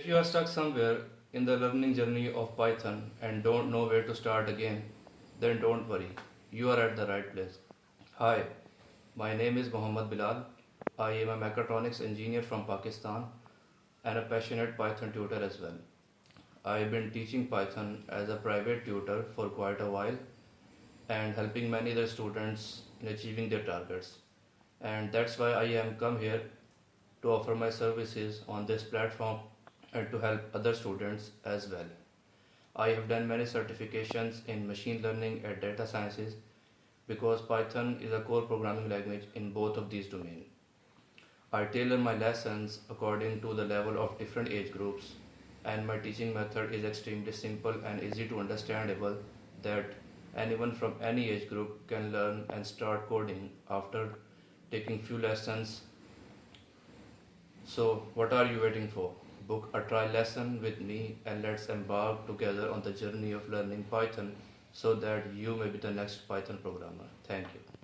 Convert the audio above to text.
If you are stuck somewhere in the learning journey of Python and don't know where to start again, then don't worry. You are at the right place. Hi, my name is Mohammad Bilal. I am a mechatronics engineer from Pakistan and a passionate Python tutor as well. I have been teaching Python as a private tutor for quite a while and helping many other students in achieving their targets. And that's why I am come here to offer my services on this platform and to help other students as well. I have done many certifications in machine learning and data sciences because Python is a core programming language in both of these domains. I tailor my lessons according to the level of different age groups, and my teaching method is extremely simple and easy to understandable that anyone from any age group can learn and start coding after taking few lessons. So what are you waiting for? Book a trial lesson with me and let's embark together on the journey of learning Python so that you may be the next Python programmer. Thank you.